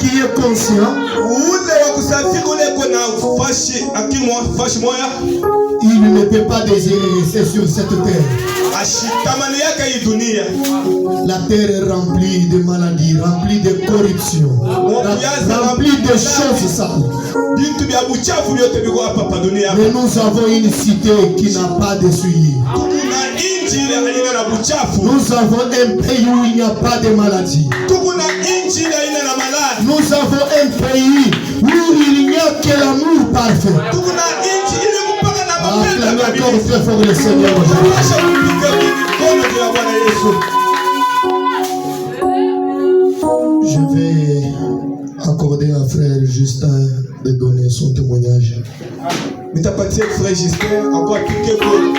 qui est conscient, il ne peut pas désirer rester sur cette terre. La terre est remplie de maladies, remplie de corruption, remplie de choses sales. Mais nous avons une cité qui n'a pas de souillure. Nous avons un pays où il n'y a pas de maladie. Nous avons un pays où il n'y a que l'amour parfait. Acclamez encore très fort le Seigneur. Je vais accorder à frère Justin de donner son témoignage. Mais t'as pas dit frère Justin, encore quelques mots.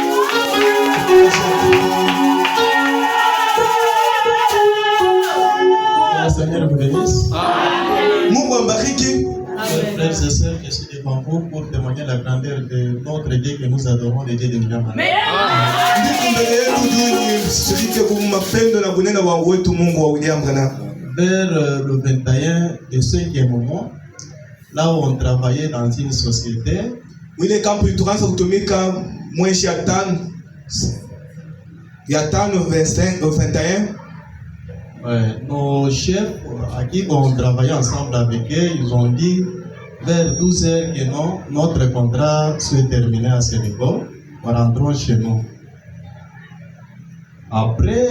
Que le Seigneur vous bénisse. Frères et sœurs, je suis devant vous pour témoigner la grandeur de notre Dieu que nous adorons, le Dieu de William. Vers le 21 de 5e mois, là où on travaillait dans une société, nos chefs à qui on travaillait ensemble avec eux, ils ont dit vers 12 heures que non, notre contrat se terminait à ce niveau, nous rentrons chez nous. Après,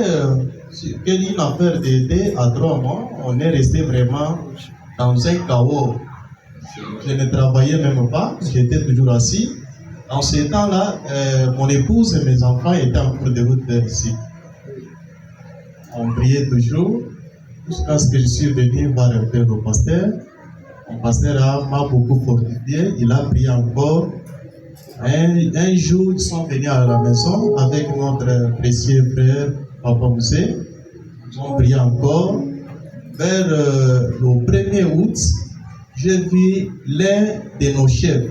une affaire de 2 à 3 mois, on est resté vraiment dans un chaos. Je ne travaillais même pas, j'étais toujours assis. En ce temps-là, mon épouse et mes enfants étaient en cours de route vers ici. On priait toujours jusqu'à ce que je suis venu voir un peu le pasteur. Mon pasteur m'a beaucoup fortifié, il a prié encore. Un jour, ils sont venus à la maison avec notre précieux frère Papa Moussé. Ils ont prié encore. Vers le 1er août, j'ai vu l'un de nos chefs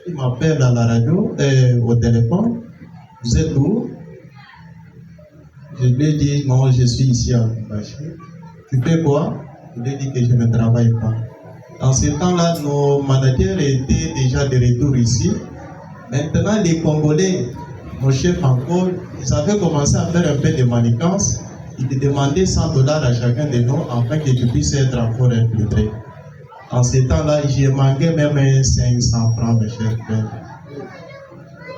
qui m'appelle à la radio, au téléphone. Vous êtes où? Je lui ai dit non, je suis ici à Lubumbashi. Tu fais quoi? Je lui ai dit que je ne travaille pas. Dans ce temps-là, nos managers étaient déjà de retour ici. Maintenant, les Congolais, nos chefs encore, ils avaient commencé à faire un peu de manigance. Ils te demandaient $100 à chacun de nous afin que tu puisses être encore infiltré. En ce temps-là, j'ai manqué même 500 francs, mes chers frères.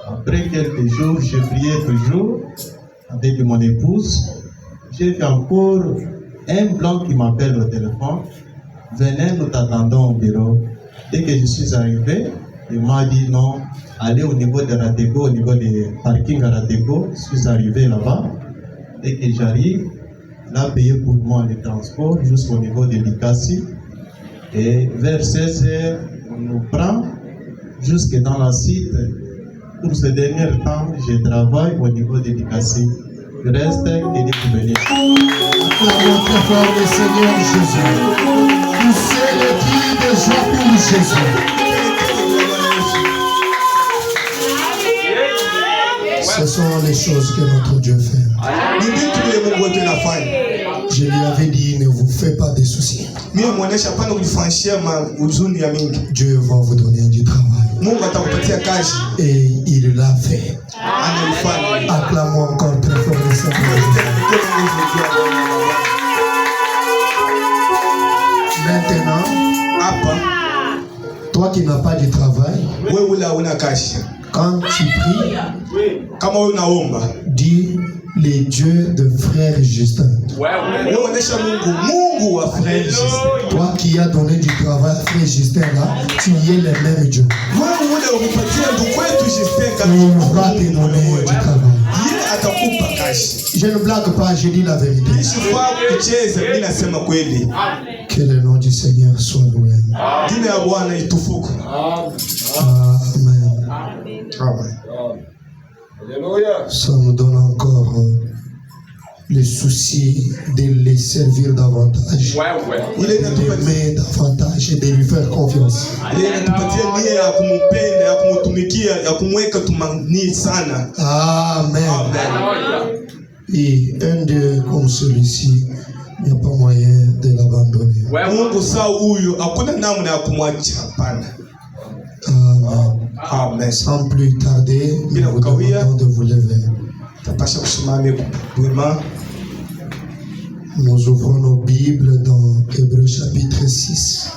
Après quelques jours, j'ai prié toujours avec mon épouse. J'ai fait encore un blanc qui m'appelle au téléphone. Venez, nous t'attendons au bureau. Dès que je suis arrivé, il m'a dit non, allez au niveau de Ratego, au niveau des parkings à Ratego. Je suis arrivé là-bas. Dès que j'arrive, il a payé pour moi le transport jusqu'au niveau de l'Ikasi. Et vers 16 heures, on nous prend jusque dans la site. Pour ce dernier temps, je travaille au niveau de l'Ikasi. Je reste et découvrir. Acclamons très fort le Seigneur Jésus. Poussez le cri de joie pour Jésus. Ce sont les choses que notre Dieu fait. Je lui avais dit, ne vous faites pas de soucis. Dieu va vous donner du travail. Et il l'a fait. Acclamons encore très fort le Seigneur. Maintenant, toi qui n'as pas de travail, quand tu pries, dis les dieux de frère Justin. Toi qui as donné du travail à frère Justin là, tu y es le même Dieu. Il va te donner du travail. Je ne blague pas, je dis la vérité. Que le nom du Seigneur soit loué. Amen. Amen. Ça nous donne encore le souci de les servir davantage, de l'aimer davantage et de lui faire confiance. Amen. Et un de comme celui-ci Il n'y a pas moyen de l'abandonner. Amen. Sans plus tarder, nous vous demandons de vous lever. Nous ouvrons nos Bibles dans Hébreux chapitre 6.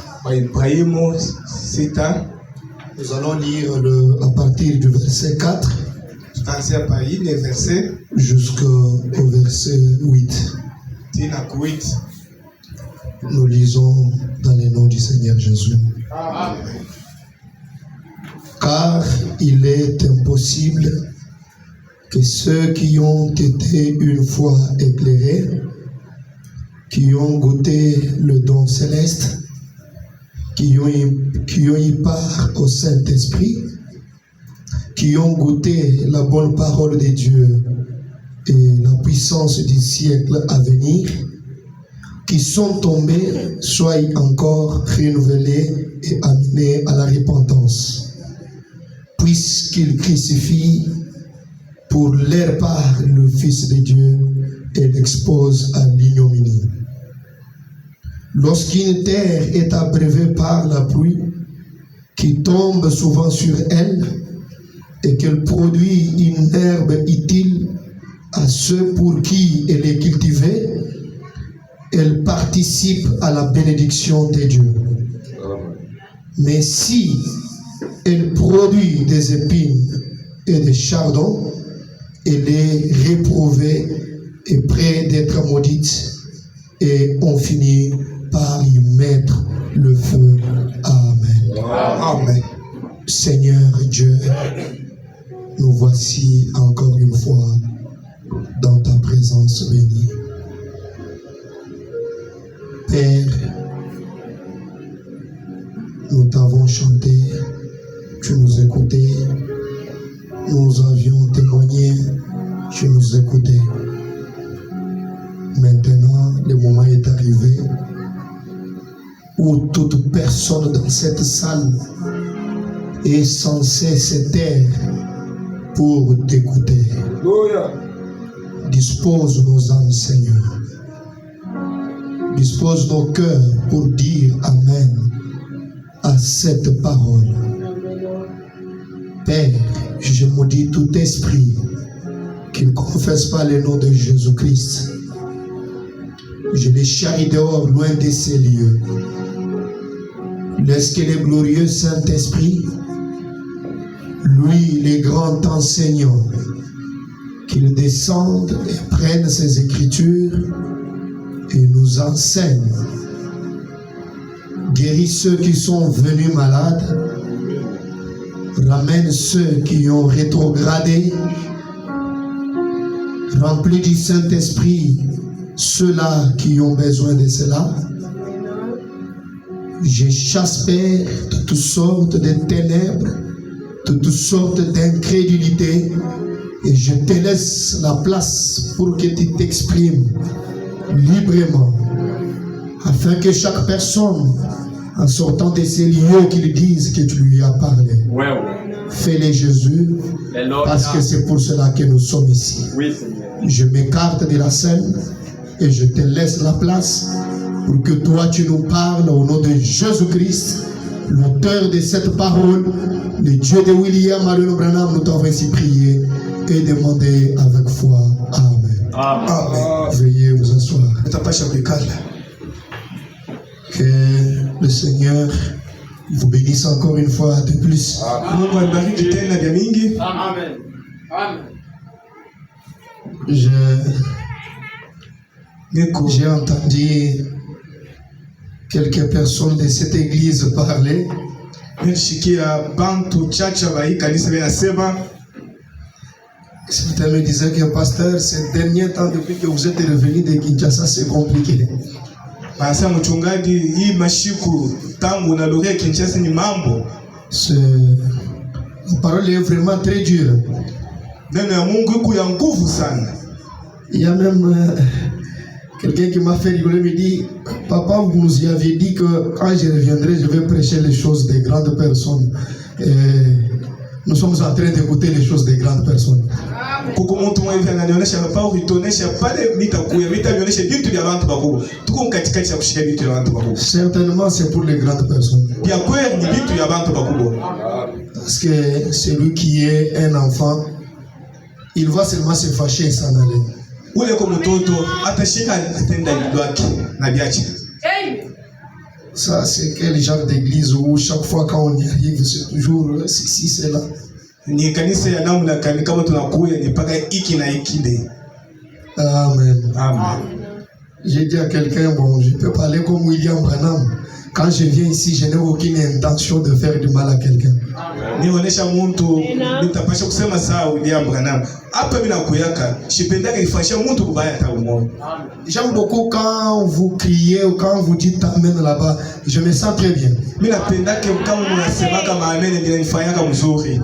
Nous allons lire à partir du verset 4 jusqu'au verset 8. Nous lisons dans le nom du Seigneur Jésus. Amen. Car il est impossible que ceux qui ont été une fois éclairés, qui ont goûté le don céleste, qui ont eu part au Saint-Esprit, qui ont goûté la bonne parole de Dieu et la puissance du siècle à venir, qui sont tombés, soient encore renouvelés et amenés à la repentance, puisqu'ils crucifient pour leur part le Fils de Dieu et l'exposent à l'ignominie. Lorsqu'une terre est abreuvée par la pluie, qui tombe souvent sur elle, et qu'elle produit une herbe utile à ceux pour qui elle est cultivée, elle participe à la bénédiction de Dieu. Mais si elle produit des épines et des chardons, elle est réprouvée et près d'être maudite, et on finit par y mettre le feu. Amen. Amen. Seigneur Dieu, nous voici encore une fois dans ta présence bénie. Père, nous t'avons chanté, tu nous écoutais, nous avions témoigné, tu nous écoutais. Maintenant, le moment est arrivé où toute personne dans cette salle est censée se taire pour t'écouter. Dispose nos âmes, Seigneur. Dispose nos cœurs pour dire Amen à cette parole. Père, je maudis tout esprit qui ne confesse pas le nom de Jésus-Christ. Je les charrie dehors, loin de ces lieux. Laisse que le glorieux Saint-Esprit, lui, le grand enseignant, qu'il descende et prenne ses écritures et nous enseigne. Guéris ceux qui sont venus malades, ramène ceux qui ont rétrogradé, remplis du Saint-Esprit ceux-là qui ont besoin de cela. Je chasse, Père, de toutes sortes de ténèbres, de toutes sortes d'incrédulité, et je te laisse la place pour que tu t'exprimes librement, afin que chaque personne, en sortant de ces lieux, qu'il dise que tu lui as parlé. Fais-le, Jésus, parce que c'est pour cela que nous sommes ici. Je m'écarte de la scène et je te laisse la place pour que toi tu nous parles au nom de Jésus-Christ, l'auteur de cette parole, le Dieu de William Allen Branham. Nous t'avons ainsi prié et demandé avec foi. Amen. Amen. Veuillez vous asseoir. Que le Seigneur vous bénisse encore une fois de plus. Amen. J'ai entendu quelques personnes de cette église parler. Certains me disaient que pasteur, ces derniers temps, depuis que vous êtes revenu de Kinshasa, c'est compliqué. La parole est vraiment très dure. Il y a même quelqu'un qui m'a fait rigoler, me dit, papa, vous nous y aviez dit que quand je reviendrai, je vais prêcher les choses des grandes personnes. Et Nous sommes en train d'écouter les choses des grandes personnes. Kuko mtu mwenye ananionyesha hapa ukitonesha pale mitakuya mitaonyesha vitu vya watu wakubwa. Tuko katikati ya kushika vitu vya watu wakubwa. Certainement c'est pour les grandes personnes. Pia kweli ni vitu vya watu wakubwa. Parce que celui qui est un enfant, il va seulement se fâcher et s'en aller. Ule kwa mtoto atashika atenda vitu vyake na viache. Ça c'est quel genre d'église où chaque fois quand on y arrive c'est toujours ceci cela. Ni kanisa ya namna kani kama tunakuya ni paka iki na ikide. Amen. Amen. J'ai dit à quelqu'un, bon, je peux parler comme William Branham. Quand je viens ici, je n'ai aucune intention de faire du mal à quelqu'un. Nionyesha mtu nitapasha kusema sawa William Branham. Hapa mimi nakuyaka, sipendake nifanyisha mtu kubaya hata umoja. J'aime beaucoup quand vous criez ou quand vous dites amen là-bas. Je me sens très bien. Mimi napendake kama mnasema kama amen ndio nifanyaka mzuri.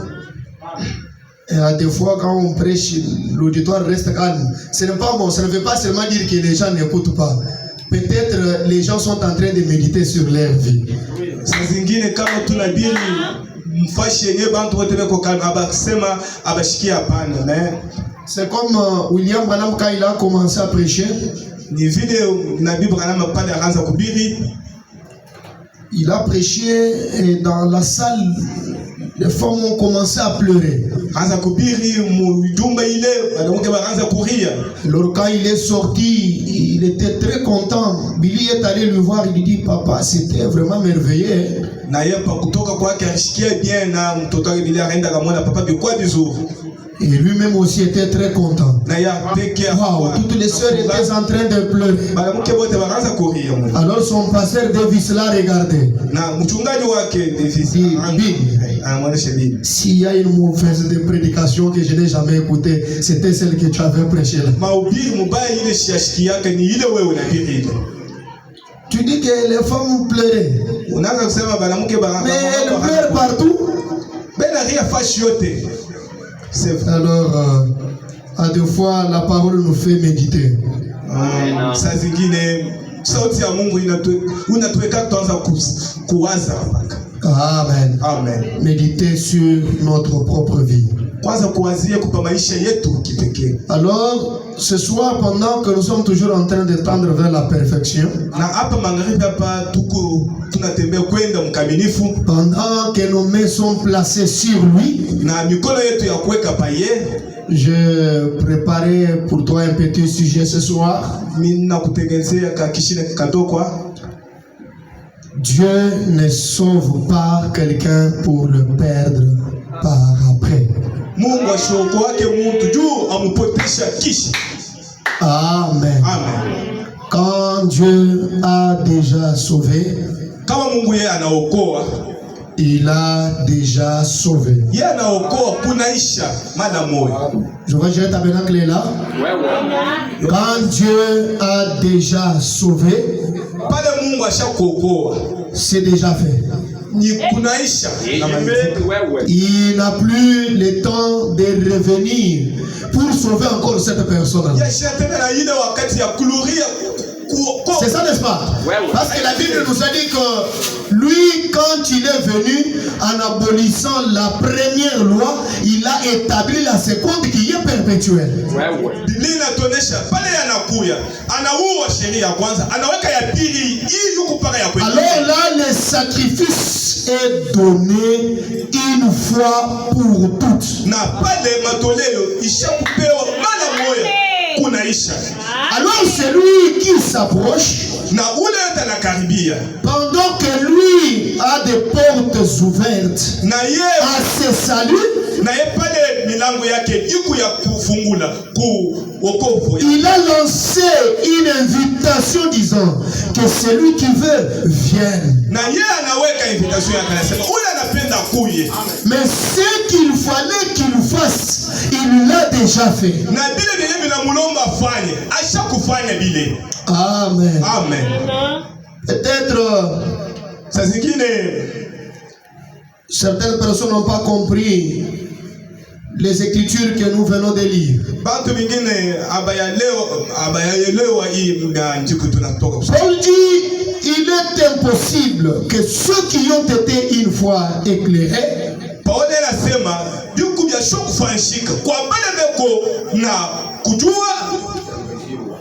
Et à des fois, quand on prêche, l'auditoire reste calme. Ce n'est pas bon, ça ne veut pas seulement dire que les gens n'écoutent pas. Peut-être les gens sont en train de méditer sur leur vie. Saa zingine kama tunabiri mfashi yenyewe bantu wote beko kalma abasema abashikia hapana mais c'est comme William Branham quand il a commencé à prêcher. Ni vile Nabii Branham pale akaanza kubiri. Il a prêché et dans la salle, les femmes ont commencé à pleurer. Alors quand il est sorti, il était très content. Billy est allé lui voir, il lui dit, papa, c'était vraiment merveilleux. Et lui-même aussi était très content. Wow, toutes les sœurs étaient en train de pleurer. Alors son pasteur Davis l'a regardé. S'il y a une mauvaise de prédication que je n'ai jamais écoutée, c'était celle que tu avais prêchée là. Tu dis que les femmes pleuraient. Mais elles pleurent partout. Alors, à deux fois, la parole nous fait méditer. Amen. Amen. Méditer sur notre propre vie. Alors, ce soir, pendant que nous sommes toujours en train de tendre vers la perfection, pendant que nos mains sont placées sur lui, je préparais pour toi un petit sujet ce soir. Dieu ne sauve pas quelqu'un pour le perdre par après. Amen. Amen. Quand Dieu a déjà sauvé, il a déjà sauvé. Je vois que ta Bénacle est là. Quand Dieu a déjà sauvé, c'est déjà fait. Il n'a plus le temps de revenir pour sauver encore cette personne. C'est ça, n'est-ce pas? Parce que la Bible nous a dit que lui, quand il est venu, en abolissant la première loi, il a établi la seconde qui est perpétuelle. Alors là, le sacrifice est donné une fois pour toutes. Alors c'est lui qui s'approche. Pendant que lui a des portes ouvertes à ses saluts, il a lancé une invitation disant que celui qui veut vienne. Mais ce qu'il fallait qu'il fasse, il l'a déjà fait. Amen. Amen. Peut-être certaines personnes n'ont pas compris les écritures que nous venons de lire. Paul dit, il est impossible que ceux qui ont été une fois éclairés anasema viku vya shoku fanshika kwa bale beko na kujua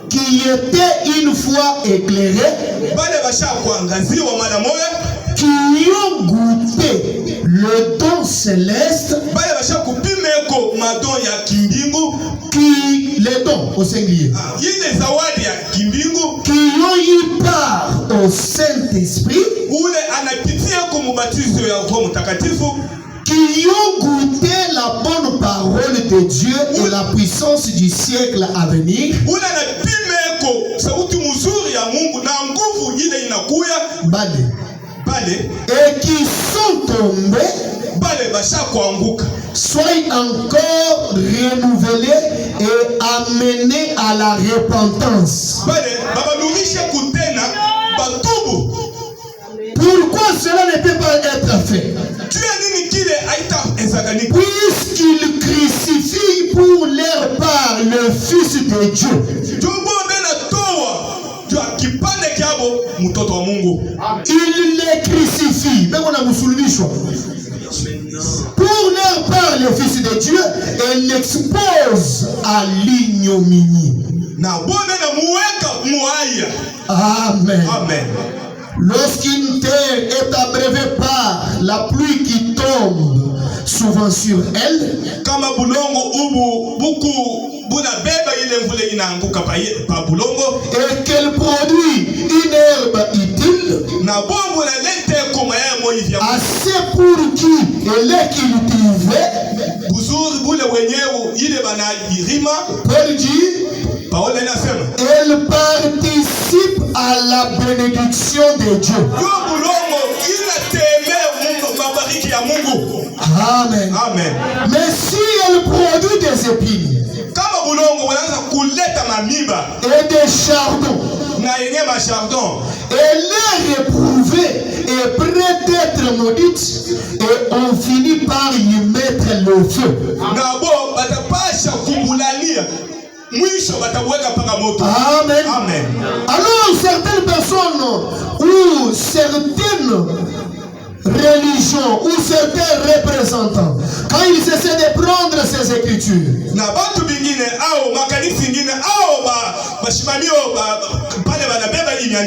qui était une fois éclairés, bale basha kuangaziwa mara moja, qui ont goûté le don céleste, bale basha kupimeko madon ya kimbingu, qui les dons au singulier, ile zawadi ya kimbingu, qui ont eu part au Saint-Esprit, ule anapitia kwa mubatizo ya Roho Mtakatifu, qui ont goûté la bonne parole de Dieu et la puissance du siècle à venir, ule anapimeko sauti mzuri ya Mungu na nguvu ile inakuya bale, et qui sont tombés, bale basha kuanguka, soient encore renouvelés et amenés à la repentance. bale babalumishe kutena batubu. Pourquoi cela ne peut pas être fait? Puisqu'ils crucifient pour leur part le Fils de Dieu. Ils les crucifient. Pour leur part le Fils de Dieu et l'exposent à l'ignominie. Amen. Amen. Lorsqu'une terre est abreuvée par la pluie qui tombe souvent sur elle, et qu'elle produit une herbe utile, assez pour qui elle est cultivée, Paul dit, elle participe à la bénédiction de Dieu. Amen. Amen. Mais si elle produit des épines et des chardons, elle est réprouvée et prête d'être maudite, et on finit par y mettre le feu. Amen. Amen. Alors certaines personnes ou certaines religions ou certains représentants, quand ils essaient de prendre ces écritures,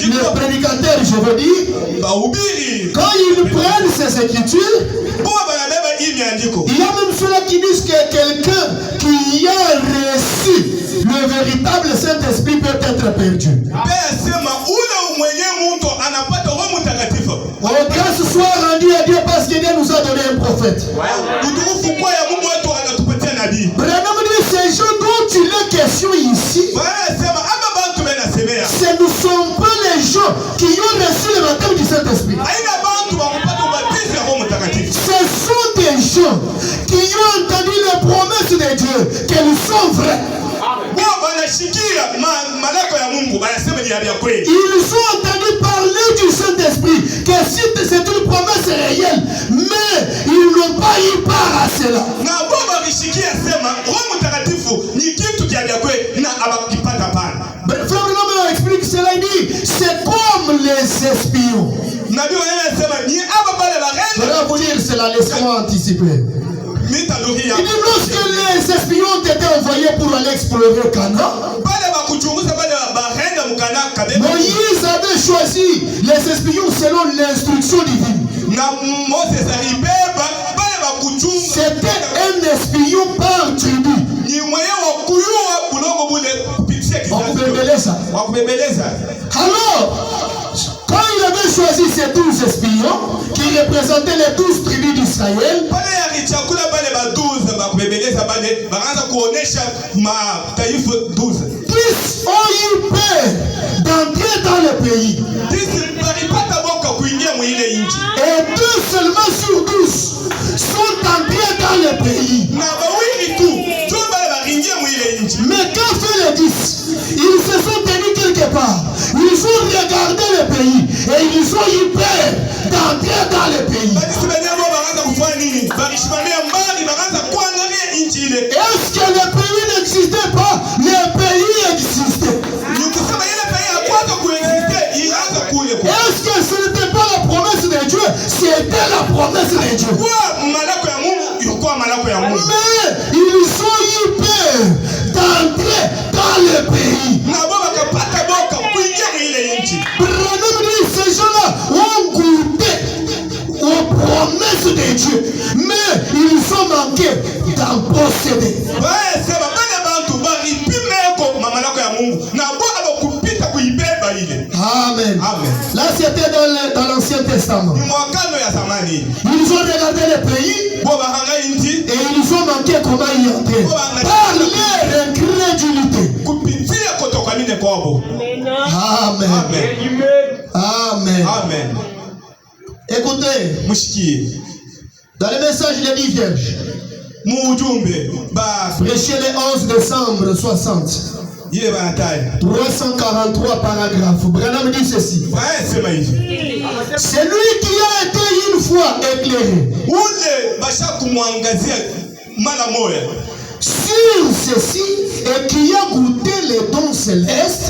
les prédicateurs, je veux dire, quand ils prennent ces écritures, il y a même ceux-là qui disent que quelqu'un qui a reçu le véritable Saint-Esprit peut être perdu. Oh, grâce soit rendue à Dieu parce que Dieu nous a donné un prophète. Branham dit, ces gens dont il est question ici, ce ne sont pas les gens qui ont reçu le baptême du Saint-Esprit. Ce sont des gens qui ont entendu les promesses de Dieu, qu'elles sont vraies. Ils ont entendu parler du Saint-Esprit, que c'est une promesse réelle, mais ils n'ont pas eu part à cela. Frère Noël explique cela, il dit, c'est comme les espions. Je vais vous dire cela, laissez-moi anticiper. Il dit, lorsque les espions ont été envoyés pour aller explorer Canaan, Moïse avait choisi les espions selon l'instruction divine. C'était un espion par tribu. Alors, quand il avait choisi ces 12 espions qui représentaient les 12 tribus d'Israël, tous ont eu peur d'entrer dans le pays. Et 2 seulement sur 12 sont entrés dans le pays. Mais quand fait les 10, ils se sont tenus quelque part. Ils ont regardé le pays et ils ont eu peur d'entrer dans le pays. Est-ce que le pays n'existait pas? Le pays existait. Est-ce que ce n'était pas la promesse de Dieu? C'était la promesse de Dieu. le pays. Branham dit, ces gens-là ont goûté aux promesses de Dieu, mais ils ont manqué d'en posséder. Amen. Là, c'était dans l'Ancien Testament. Ils ont regardé le pays et ils ont manqué comment y entrer par leur incrédulité. Amen. Amen. Amen. Écoutez, dans le message des 10 vierges, prêché le 11 décembre 60, 343 paragraphes, Branham dit ceci. C'est lui qui a été une fois éclairé sur ceci et qui a goûté les dons célestes.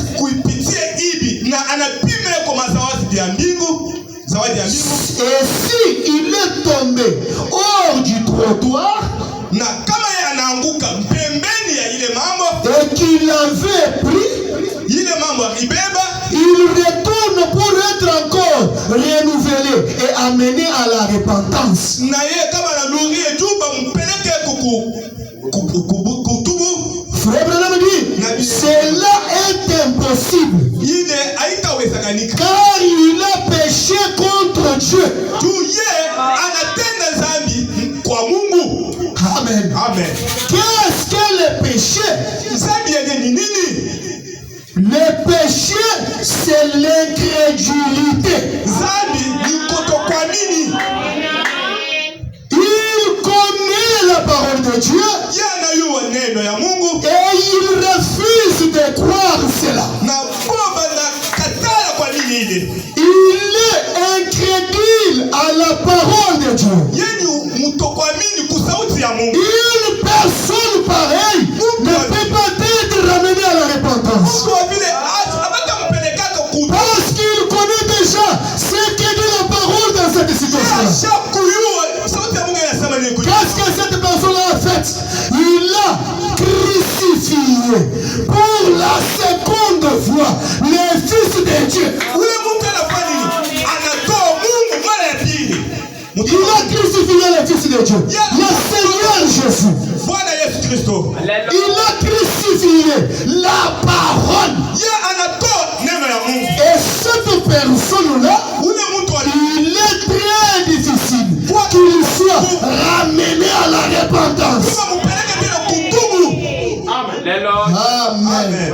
Et si il est tombé hors du trottoir et qu'il avait pris, il retourne pour être encore renouvelé et amené à la repentance. Frère Branham dit, cela est impossible. Car il a péché contre Dieu. Amen. Amen. Qu'est-ce que le péché? Le péché, c'est l'incrédulité. Il connaît la parole de Dieu et il refuse de croire cela. Il est incrédule à la parole de Dieu. Une personne pareille ne peut pas être ramenée à la repentance. Parce qu'il connaît déjà ce que dit la parole dans cette situation. Qu'est-ce que cette personne a fait? Il a crucifié pour la seconde fois le Fils de Dieu. Il a crucifié le Fils de Dieu, le Seigneur Jésus. Il a crucifié la parole. Et cette personne-là, il est très difficile qu'il soit ramené à la repentance. Amen.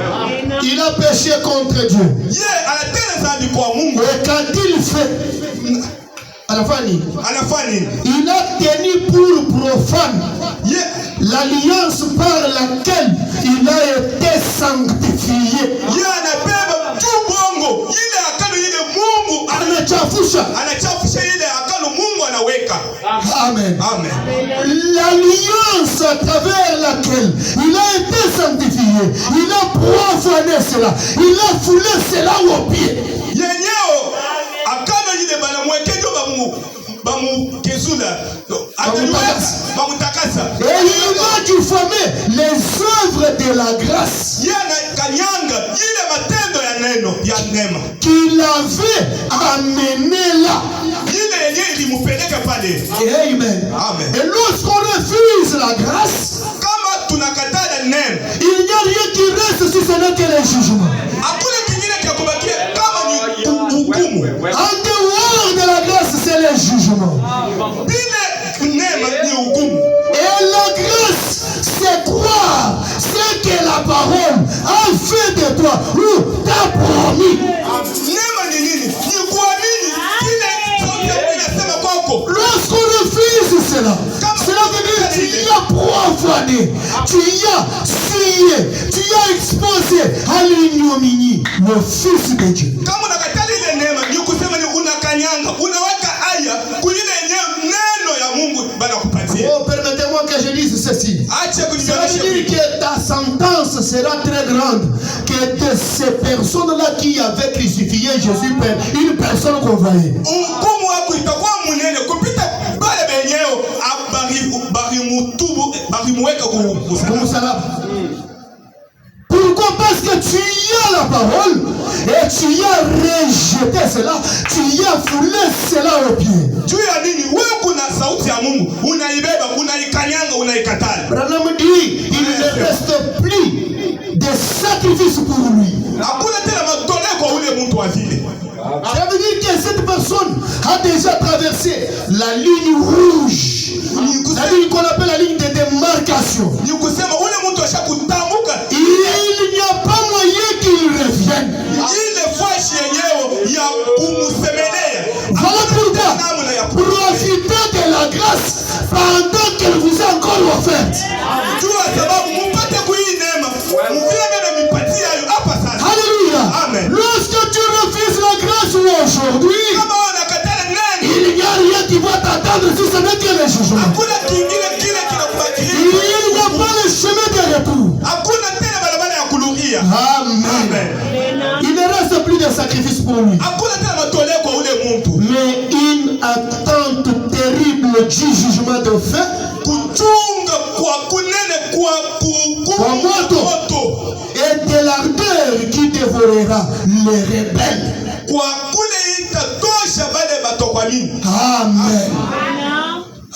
Il a péché contre Dieu. Et quand il fait, il a tenu pour profane l'alliance par laquelle il a été sanctifié. Amen. L'alliance à travers laquelle il a été sanctifié, il a profané cela, il a foulé cela au pied. Et il a diffamé les œuvres de la grâce qu'il avait amené là. Amen. Et lorsqu'on refuse la grâce, il n'y a rien qui reste si ce n'est que le jugement. En dehors de la grâce, c'est le jugement. Et la grâce, c'est croire ce que la parole a fait de toi ou t'a promis. Lorsqu'on refuse cela, cela veut dire que tu as profané, tu as scié, tu as exposé à l'ignominie le Fils de Dieu. Oh, permettez-moi que je dise ceci. Ça veut dire que ta sentence sera très grande. Que de ces personnes-là qui avaient crucifié Jésus, une personne qu'on voyait. Pourquoi Pourquoi? Parce que tu y as la parole et tu y as rejeté cela, tu y as foulé cela au pied. Juu ya nini? Wewe kuna sauti ya Mungu, unaibeba, unaikanyanga, unaikatala. Branham dit, il ne reste plus de sacrifices pour lui. Hakuna tena matoleo kwa ule mtu wa vile. Ça veut dire que cette personne a déjà traversé la ligne rouge, la ligne qu'on appelle la ligne de démarcation. Ni kusema ule mtu ashakutambuka. Il n'y a pas moyen qu'il revienne. Ile fashi yenyewe ya kumusemelea. Voilà pourquoi profitez de la grâce pendant qu'elle vous est encore offerte. Jua sababu mpate kuhii neema. Mvile mimi nipatia hayo hapa sasa. Alléluia. Amen. Lorsque tu refuses la grâce aujourd'hui, Kama unakatala nani? il n'y a rien qui va t'attendre si ce n'est que le jugement. Hakuna kingine kile kinakubakilia. Il n'y a pas le chemin de retour. Hakuna tena barabara ya kuluhia. Amen. Il ne reste plus de sacrifice pour lui, Hakuna tena matoleo kwa ule mtu. mais une attente terrible du jugement de fin. Kuchunga kwa kunene kwa moto. Et de l'ardeur qui dévorera les rebelles. Kwa kule itatosha wale batokwamini. Amen.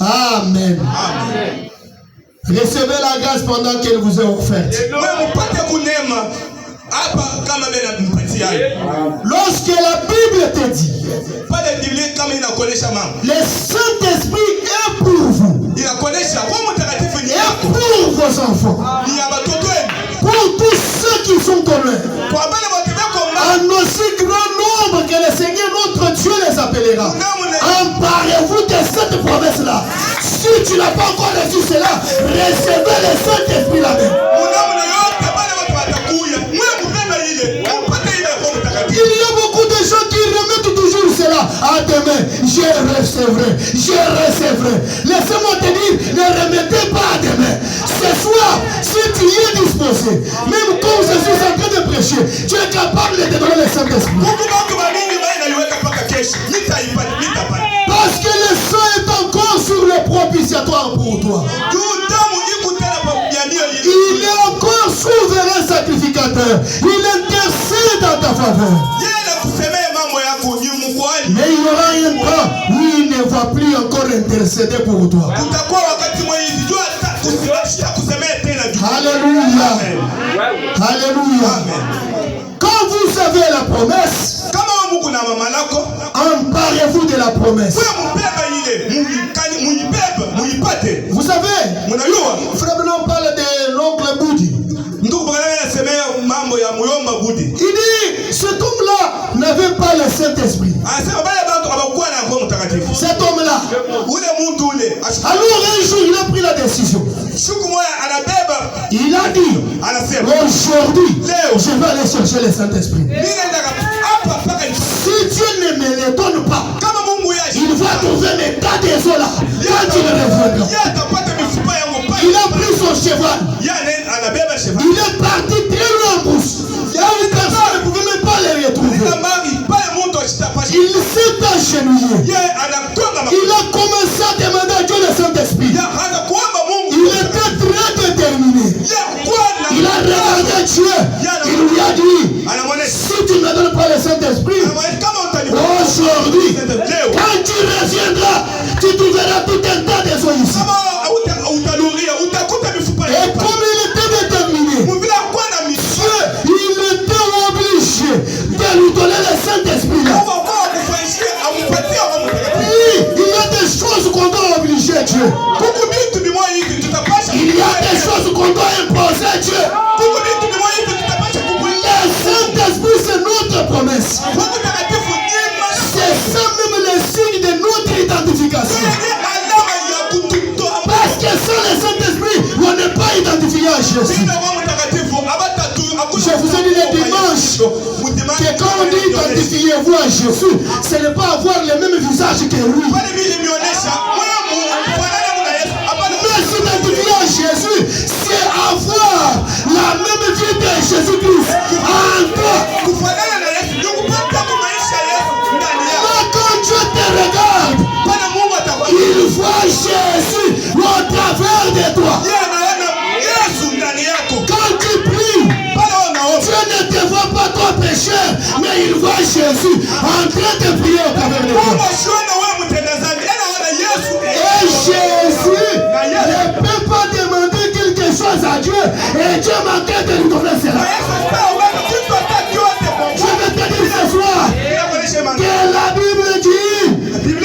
Amen. Amen. Recevez la grâce pendant qu'elle vous est offerte. Wewe mpate kunema hapa kama mimi nampatia hayo. Lorsque la Bible te dit, Pale Biblia kama inakuonesha mambo. le Saint-Esprit est pour vous, Inakuonesha Roho Mtakatifu ni et yako. pour vos enfants, Ni ya watoto wenu. pour tous ceux qui sont communs. Kwa wale watembea kwa En aussi grand nombre que le Seigneur notre Dieu les appellera. Emparez-vous de cette promesse-là. Si tu n'as pas encore reçu cela, recevez le Saint-Esprit là-même. Mnamna yote pale watu watakuja. Mwe mpenda ile. Mpate ile Roho Mtakatifu. Il y a beaucoup de gens qui remettent toujours cela à demain. Je recevrai. Laissez-moi te dire, ne remettez pas à demain. Ce soir, si tu y es disposé, même comme je suis en train de prêcher, tu es capable de donner le Saint-Esprit. Mungu wangu bamingi bali naliweka paka kesho. Nitapata. Parce que le sang est encore sur le propitiatoire pour toi. Damu iko tena pa jamii hii. Il est encore souverain sacrificateur. Il intercède en ta faveur. Yeye anakusemea mambo yako ni mkwani. Mais il y aura un temps où il ne va plus encore intercéder pour toi. Utakuwa wakati mwingi jua kusimamisha kusemea tena juu. Alléluia. Amen. Alléluia. Amen. Quand vous avez la promesse, Kama Mungu na mama lako, emparez-vous de la promesse. wewe mbeba ile, muipate. Vous savez, Mnajua? Frère Branham parle de l'oncle Boudi. Ndugu Branham anasemea mambo ya muyomba Budi. Il dit, cet homme-là n'avait pas le Saint-Esprit. Anasema wale watu hawakuwa na Roho Mtakatifu. Cet homme-là. Ule mtu ule. Alors un jour, il a pris la décision. Siku moja anabeba. Il a dit, Anasema aujourd'hui, je vais aller chercher le Saint-Esprit. mimi naenda hapa paka Si Dieu ne me le donne pas, kama Mungu yashi. il va trouver mes tas de eaux là. Quand il reviendra, Yeye atapata mifupa yangu pale. il a pris son cheval. Yeye anabeba cheval. Il est parti très loin en brousse. Là où personne ne pouvait même pas le retrouver. Il s'est agenouillé. Il a commencé à demander à Dieu le Saint-Esprit. Il était très déterminé. Il a regardé Dieu. Il lui a dit, si tu ne me donnes pas le Saint-Esprit, aujourd'hui, quand tu reviendras, tu trouveras tout un tas de choses ici. Et comme il était déterminé, Dieu, il était obligé de lui donner le Saint-Esprit là. Oui, il y a des choses qu'on doit obliger Dieu. Il y a des choses qu'on doit imposer Dieu. Le Saint-Esprit, c'est notre promesse. C'est ça même le signe de notre identification. Parce que sans le Saint-Esprit, on n'est pas identifié à Jésus. Je vous ai dit le dimanche que quand on dit identifiez-vous à Jésus, ce n'est pas avoir le même visage que lui. Mais s'identifier à Jésus, c'est avoir la même vie de Jésus-Christ en toi. Mais quand Dieu te regarde, il voit Jésus au travers de toi. Quand tu pries, pécheur, mais il voit Jésus en train de prier au travers de toi. Et Jésus ne peut pas demander quelque chose à Dieu et Dieu manquait de lui donner cela. Je vais te dire ce soir que la Bible dit,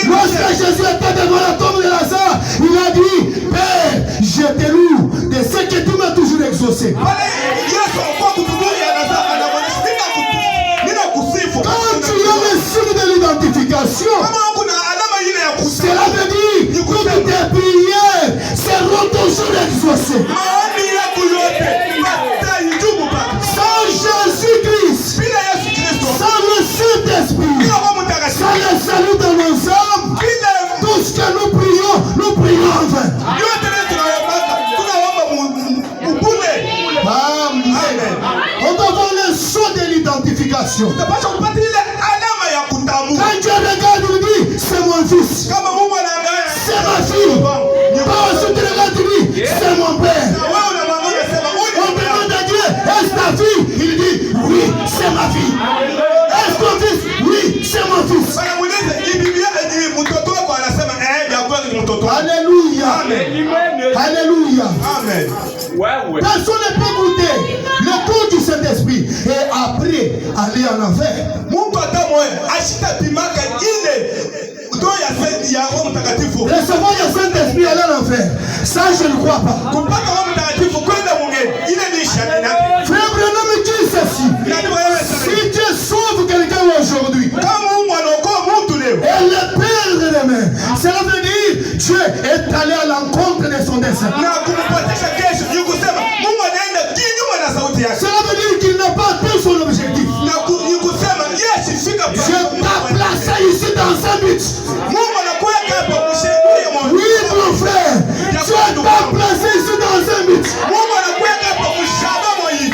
lorsque Jésus était devant la tombe de Lazare, il a dit, Père, je te loue de ce que tu m'as toujours exaucé. Quand tu as le signe de l'identification, cela veut dire que tes prières seront toujours exaucées. Sans Jésus-Christ, sans le Saint-Esprit, sans le salut de nos âmes, tout ce que nous prions en vain. Amen. On doit avoir le son de l'identification. Quand Dieu regarde, il dit, c'est mon fils, c'est ma fille. Quand ensuite tu regardes, il dit, c'est mon père. On demande à Dieu, est-ce ta fille? Il dit, oui, c'est ma fille. Est-ce ton fils? Oui, c'est mon fils. Alléluia. Alléluia. Amen. Personne ne peut goûter le tour du Saint-Esprit et après aller en enfer. Recevoir le Saint-Esprit aller en enfer, ça je ne crois pas. Frère Branham dit ceci, si Dieu sauve quelqu'un aujourd'hui et le perd demain, cela veut dire Dieu est allé à l'encontre de son dessein. Cela veut dire qu'il n'a pas atteint son objectif. Dieu t'a placé ici dans un but. Oui, mon frère, Dieu t'a placé ici dans un but.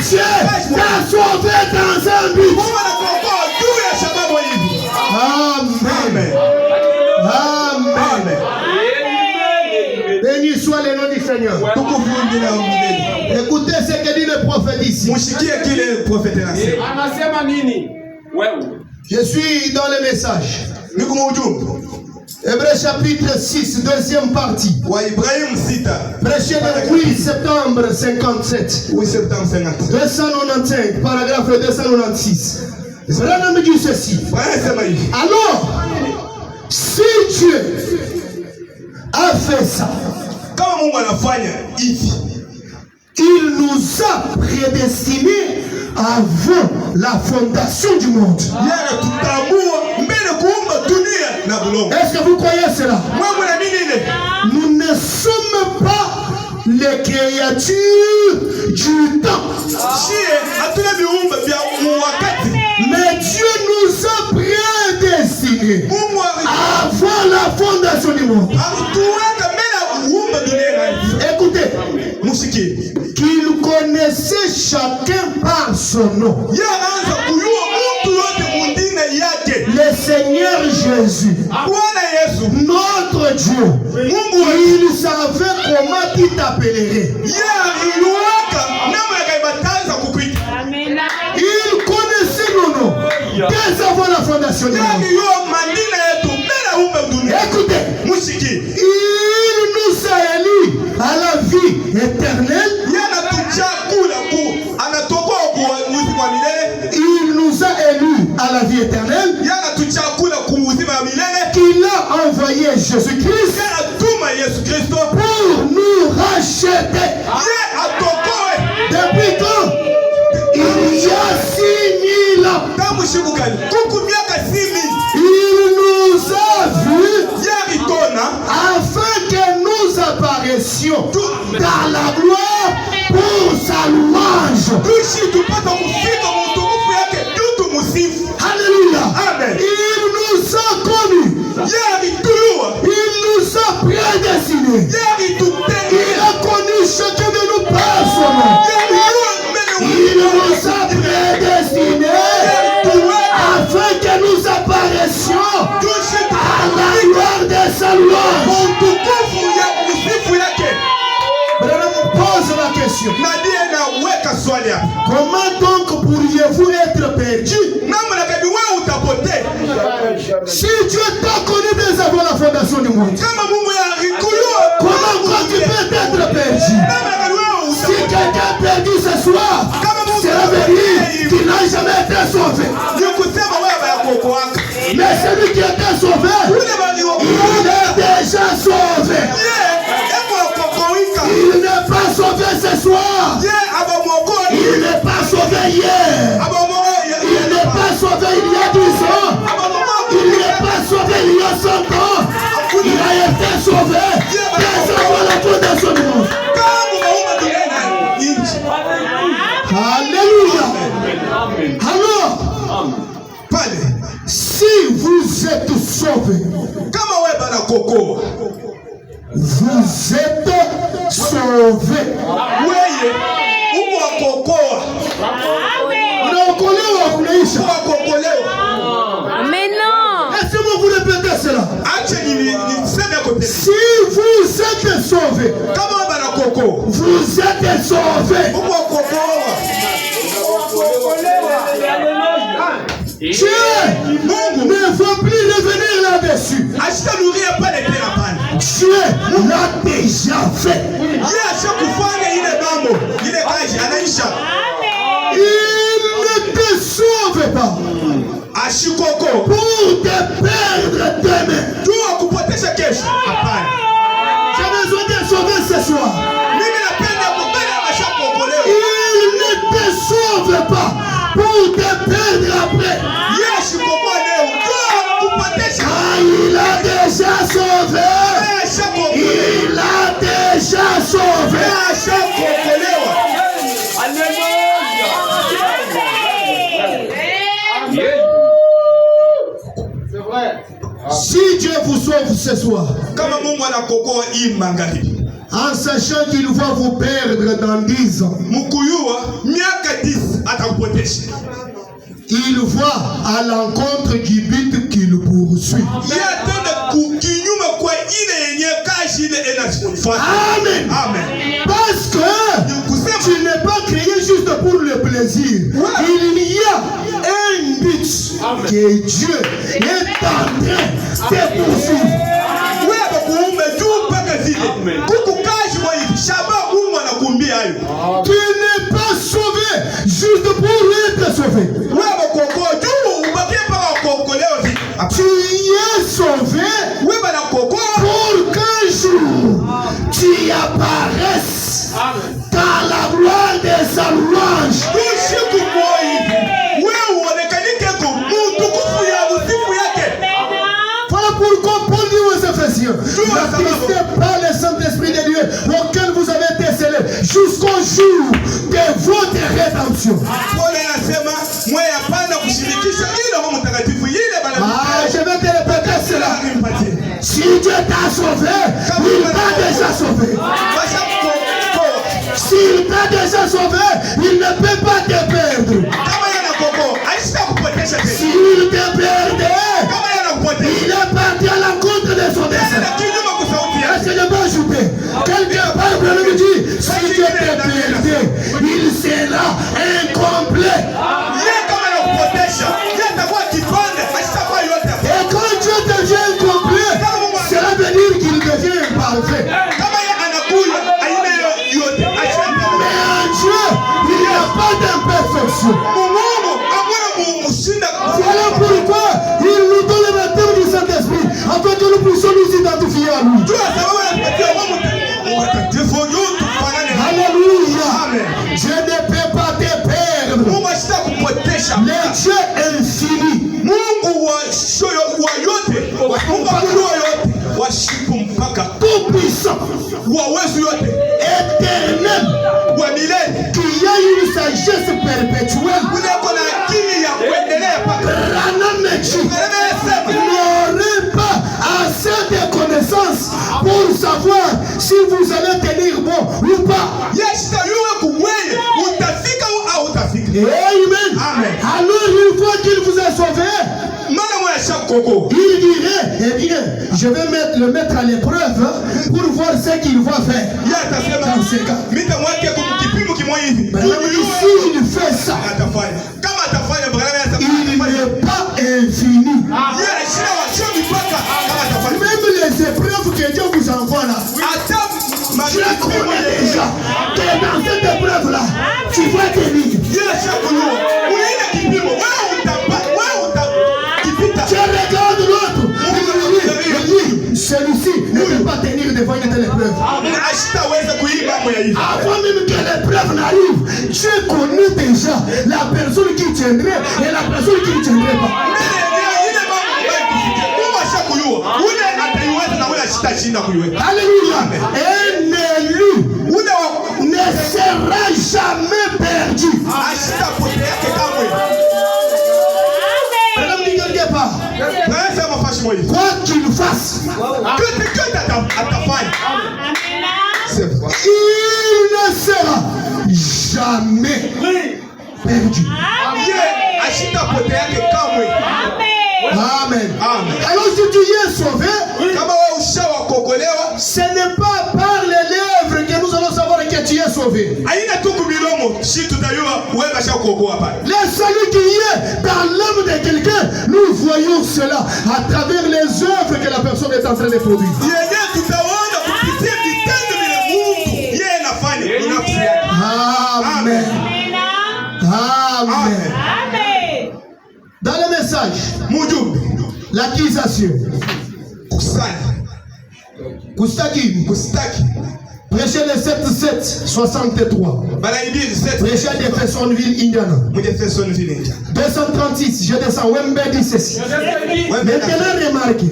Dieu t'a sauvé dans un but. Amen. Amen. Béni soit le nom du Seigneur. Écoutez ce que dit le prophète ici. Je suis dans le message. Hébreux chapitre 6, deuxième partie. Prêché le 8 septembre 57. 295, paragraphe 296. Branham dit ceci. Alors, si Dieu a fait ça, il nous a prédestinés avant la fondation du monde. Est-ce que vous croyez cela? Nous ne sommes pas les créatures du temps. Mais Dieu nous a prédestinés avant la fondation du monde. Écoutez, qu'il connaissait chacun par son nom. Le Seigneur Jésus, notre Dieu, il savait comment il t'appellerait. Il connaissait nos noms dès avant la fondation du monde. Écoutez, il nous a élus à la vie éternelle. Il nous a élus à la vie éternelle. Qu'il a envoyé Jésus-Christ pour nous racheter. Depuis quand? Il y a 6 000 ans. Il nous a vus afin que nous apparaissions dans la gloire pour sa louange. Alléluia. Amen. Il nous a connus. Il nous a prédestinés. Il a connu chacun de nous par son nom. Il nous a prédestinés afin que nous apparaissions à la gloire de sa louange. Branham pose la question. question. Nabii anaweka swali hapa. Comment donc pourriez-vous être perdu Namna gani wewe utapotea? si Dieu t'a connu dès avant la fondation du monde? Kama Mungu alikujua, Comment toi tu peux être perdu? namna gani wewe Si quelqu'un est perdu ce soir, cela veut dire qu'il n'a jamais été sauvé. ni kusema wewe yakuokoaka. Mais celui qui a été sauvé, il est déjà sauvé. Il n'est pas sauvé ce soir. Il n'est pas sauvé hier. Il n'est pas sauvé il y a 10 ans. Il n'est pas sauvé il y a 100 ans. Il a été sauvé dès avant la fondation du monde. Alléluia. Alors, si vous êtes sauvés, vous êtes sauvés. Mais non. Laissez-moi vous répéter cela. Si vous êtes sauvés, vous êtes sauvés. Dieu ne veut plus revenir là-dessus. Dieu l'a déjà fait. Il ne te sauve pas pour te perdre demain. J'ai besoin de sauver ce soir. Il ne te sauve pas pour te perdre après. Il a déjà sauvé. Il a déjà sauvé. Si Dieu vous sauve ce soir, en sachant qu'il va vous perdre dans 10 ans, il va à l'encontre du but qu'il poursuit. Amen. Parce que tu n'es pas créé juste pour le plaisir. Il y a un but que Dieu est en train de poursuivre. Tu n'es pas sauvé juste pour être sauvé. Tu es sauvé pour qu'un jour tu apparaisses dans la gloire de sa louange. Voilà pourquoi Paul dit aux Éphésiens, n'attrisez pas le Saint-Esprit de Dieu auquel vous avez été scellés jusqu'au jour de votre rédemption. Je vais te répéter cela. Si Dieu t'a sauvé, il t'a déjà sauvé. S'il t'a déjà sauvé, il ne peut pas te perdre. S'il te perdait, il est parti à l'encontre de son dessein. Est-ce que je peux ajouter? Quelqu'un parle et lui dit, si Dieu te perdait, il sera incomplet. Et quand Dieu devient incomplet, cela veut dire qu'il devient imparfait. Mais en Dieu, il n'y a pas d'imperfection. Voilà pourquoi il nous donne le baptême du Saint-Esprit, afin que nous puissions nous identifier à lui. Alléluia. Je ne peux pas te perdre. Le Dieu infini, tout puissant, éternel, qui a une sagesse perpétuelle, n'aurait pas assez de connaissances pour savoir si vous allez tenir bon ou pas. Amen. Alors une fois qu'il vous a sauvé, il dirait, eh bien, je vais le mettre à l'épreuve pour voir ce qu'il va faire. Yeye atasema mitamweke kipimo kimoja hivi. Si il fait ça, Atafanya. Kama atafanya Branham il n'est pas infini. Yeye ashina wasio mipaka kama atafanya. Même les épreuves que Dieu vous envoie là, tu la connais déjà. Que dans cette épreuve-là, tu vas tenir. Tu regardes l'autre. Celui-ci ne peut pas tenir devant une telle épreuve. Avant même que l'épreuve n'arrive, tu connais déjà la personne qui tiendrait et la personne qui ne tiendrait pas. Alléluia. Un élu ne sera jamais perdu. Madame dit quelque part. Quoi qu'il fasse, il ne sera jamais perdu. Amen. Alors si tu y es sauvé, ce n'est pas par les lèvres que nous allons savoir que tu es sauvé. Le salut qui est dans l'âme de quelqu'un, nous voyons cela à travers les œuvres que la personne est en train de produire. Amen. Amen. Dans le message, l'accusation. Kustaki. Prêchez le 7-7-63. Prêchez à Jeffersonville, Indiana. 236, je descends. Wembe dit ceci. Maintenant, remarquez.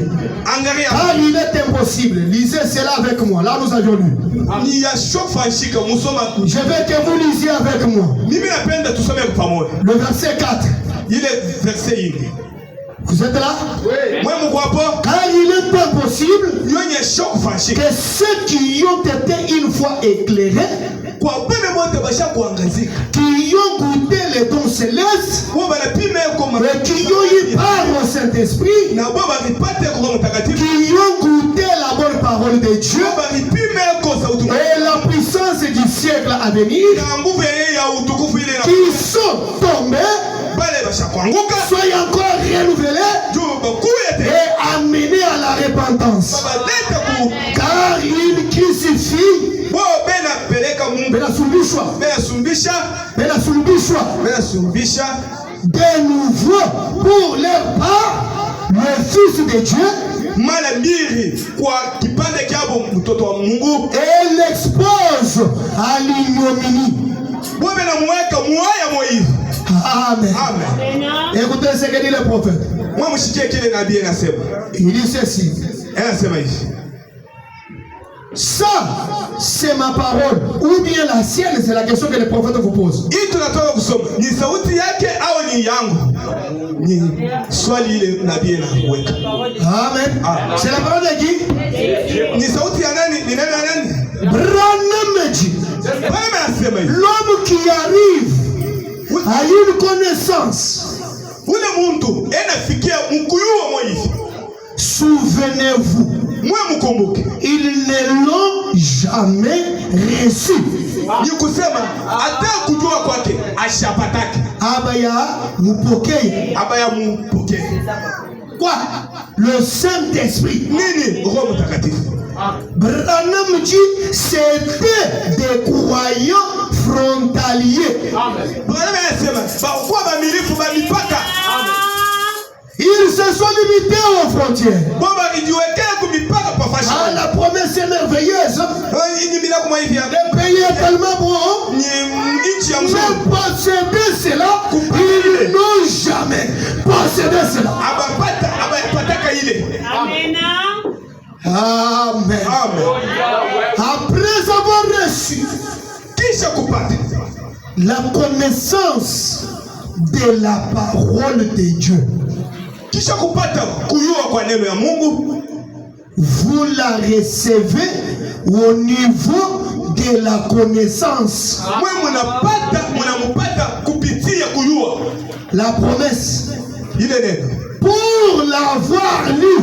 Car il est impossible. Lisez cela avec moi. Là, nous avions lu. Je veux que vous lisiez avec moi. Le verset 4. Il est verset. Vous êtes là? Oui. Car il est impossible que ceux qui ont été une fois éclairés, qui ont goûté les dons célestes, et qui ont eu part au Saint-Esprit, qui ont goûté la bonne parole de Dieu et la puissance du siècle à venir, qui sont tombés, soyez encore renouvelés et amenés à la repentance. Car il crucifie de nouveau pour leur part le Fils de Dieu et l'expose à l'ignominie. Amen. Écoutez ce que dit le prophète. Il dit ceci. Ça, c'est ma parole. Ou bien la sienne, c'est la question que le prophète vous pose. Amen. C'est la parole de qui? Branham dit. L'homme qui arrive à une connaissance, souvenez-vous, ils ne l'ont jamais reçu. Abaya mupokei. Quoi? Le Saint-Esprit. Branham dit c'était des croyants frontaliers. Ils se sont limités aux frontières. Ah, la promesse est merveilleuse. Le pays est tellement bon. Mais posséder cela, ils n'ont jamais possédé cela. Amen. Amen. Après avoir reçu la connaissance de la parole de Dieu, vous la recevez au niveau de la connaissance. La promesse, pour l'avoir lu,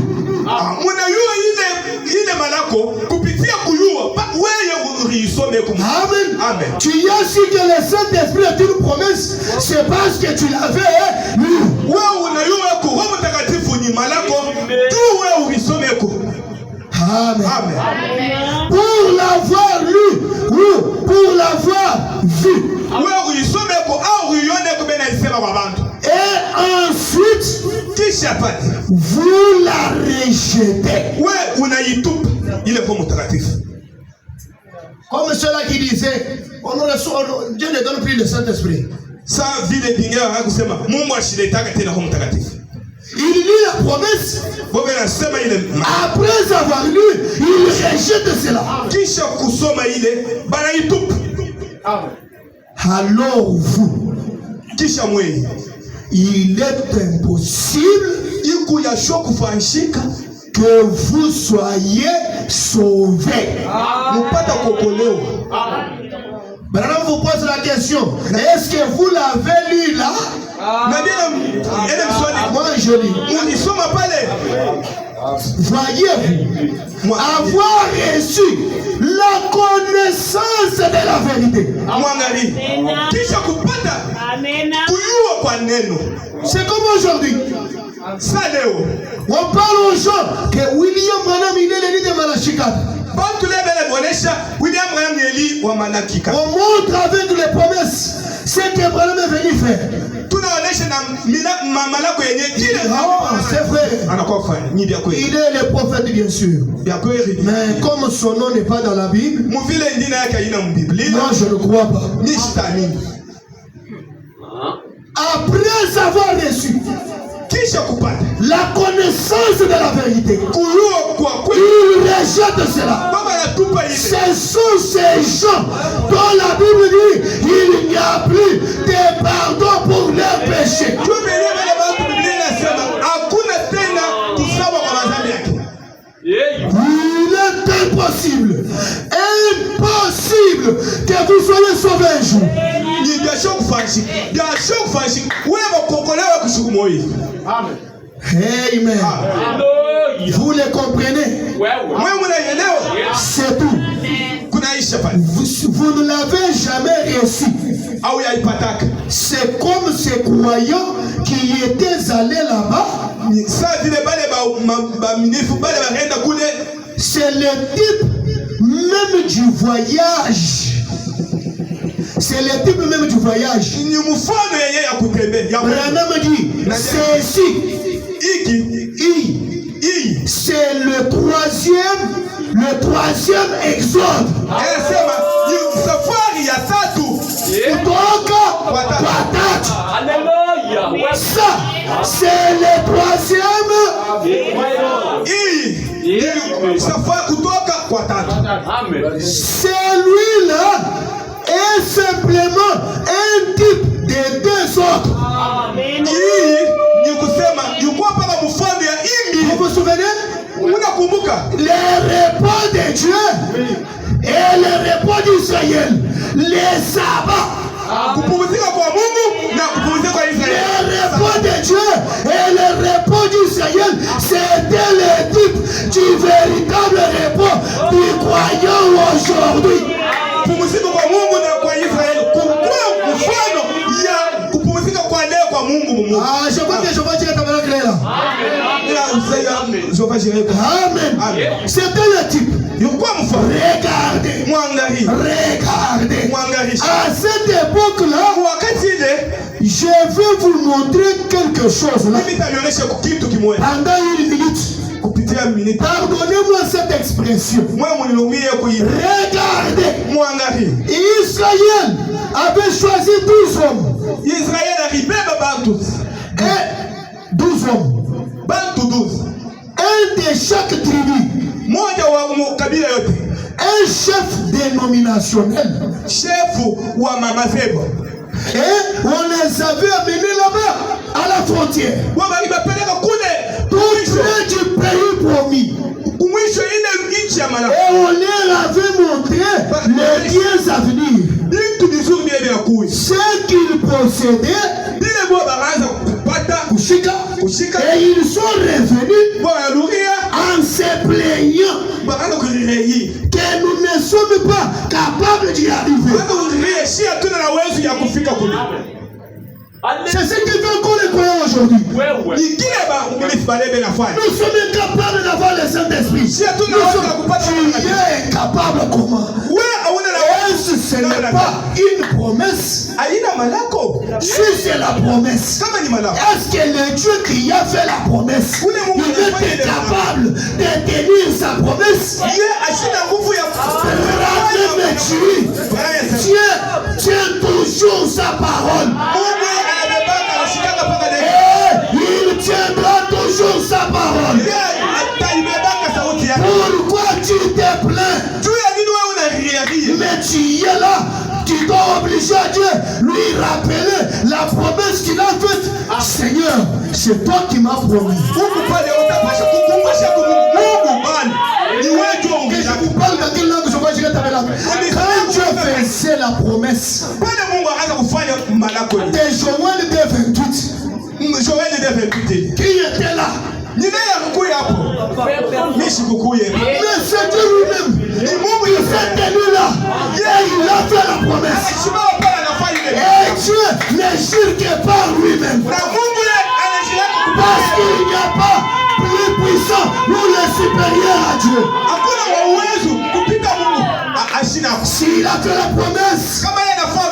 Munayua ile malako kupitia kuyua wewe urisome kuma. Amen. Tu y as su que le Saint-Esprit est une promesse, c'est parce que tu l'avais lu. Wewe unayua ko Roho Mtakatifu ni malako tu wewe urisome ko. Amen. Amen. Pour l'avoir lu ou pour l'avoir vu. Wewe urisome ko au uione ko bena isema kwa bantu. Et ensuite, Kisha pati vous la rejetez. wewe unaitupa ile Roho Mtakatifu. Comme ceux-là qui disaient, Dieu ne donne plus le Saint-Esprit. Sa vile bingia hakusema Mungu ashiletaka tena Roho Mtakatifu. Il lit la promesse. Bobe nasema ile Après avoir lu, il rejette cela. kisha kusoma ile banaitupa. Alors vous, Kisha mwe il est impossible iku ya shoku fanshika que vous soyez sauvés. mupata kokolewa. Maintenant, vous pose la question, est-ce que vous l'avez lu là? Na bien ele mswali Moi, je lis. unisoma pale. Voyez-vous, avoir reçu la connaissance de la vérité. Mwangali kisha kupata kuyua kwa neno. C'est comme aujourd'hui. Sa leo On parle aux gens que William Branham il est l'ennemi de Malachikata. bantu lebele bonesha William Branham yeli wa Malakika. On montre avec les promesses ce que Branham est venu faire. Tunaonesha na malako yenye ile. Oh, c'est vrai. Anakuwa kufanya ni bya kweli. Il est le prophète bien sûr. Bya kweli. Mais comme son nom n'est pas dans la Bible, Muvile ndina yake haina mbiblia. moi je ne crois pas. Ni shetani. Après avoir reçu Kisha kupata la connaissance de la vérité, kuyua kwa kweli. il rejette cela. Baba natupa ile. Ce sont ces gens dont la Bible dit il n'y a plus de pardon pour leurs péchés. Tumeelewa wale watu Biblia inasema hakuna tena kusawa kwa madhambi yake. Il est impossible que vous soyez sauvés un jour. Ni biashara kufanshi. Wewe kokolewa kushukumo hii. Amen. Vous les comprenez? Wewe unaelewa? C'est tout. Kunaisha pale. Vous ne l'avez jamais reçu. Au yaipataka. C'est comme ces croyants qui étaient allés là-bas. Sa vile bale ba minifu bale baenda kule. C'est le type même du voyage. C'est le type même du voyage. Ni mfano yeye ya kutembea. Branham dit, c'est ici. C'est le troisième exode. Anasema ni safari ya tatu. Kutoka kwa tatu. Alléluia. Ça, c'est le troisième. Safari kutoka kwa tatu. Amen. Celui-là est simplement un type des deux autres. Ni kusema yuko hapa mfano ya indi. Vous vous souvenez? Unakumbuka? Le repos de Dieu et le repos d'Israël. Les sabbats. Kupumzika kwa Mungu na kupumzika kwa Israeli. Le repos de Dieu et le repos d'Israël, c'était le type du véritable repos du croyant aujourd'hui. Kupumzika kwa Mungu na kwa Israeli kwa mfano ya kupumzika kwa leo kwa Mungu. Ah, je crois que je vais dire ta clair là. Amen. C'était le type. Regardez. À cette époque-là, je vais vous montrer quelque chose là. Pendant une minute. Pardonnez-moi cette expression. Regardez. Israël avait choisi 12 hommes. Et 12 hommes. Un de chaque tribu. Un chef dénominationnel. Et on les avait amenés là-bas, à la frontière. Tout près du pays promis. Et on leur avait montré les biens à venir. Ce qu'ils possédaient, kushika. Et ils sont revenus en se plaignant que nous ne sommes pas capables d'y arriver. C'est ce qui fait encore les croyants aujourd'hui. Nous sommes incapables d'avoir le Saint-Esprit. Tu es incapable comment? Est-ce que ce n'est pas une promesse? Si c'est la promesse, est-ce que le Dieu qui a fait la promesse, il était capable de tenir sa promesse? Tiens toujours sa parole. Il tiendra toujours sa parole. Pourquoi tu te plains? Mais tu es là, tu dois obliger à Dieu, lui rappeler la promesse qu'il a faite. Seigneur, c'est toi qui m'as promis. Et je vous parle dans quelle langue je vois, je vais t'appeler là. Quand Dieu faisait la promesse de Joël 2:28, qui était là? Mais c'est Dieu lui-même. Il s'est tenu là. Et il a fait la promesse. Et Dieu ne jure que par lui-même. Parce qu'il n'y a pas plus puissant ou le supérieur à Dieu. S'il a fait la promesse,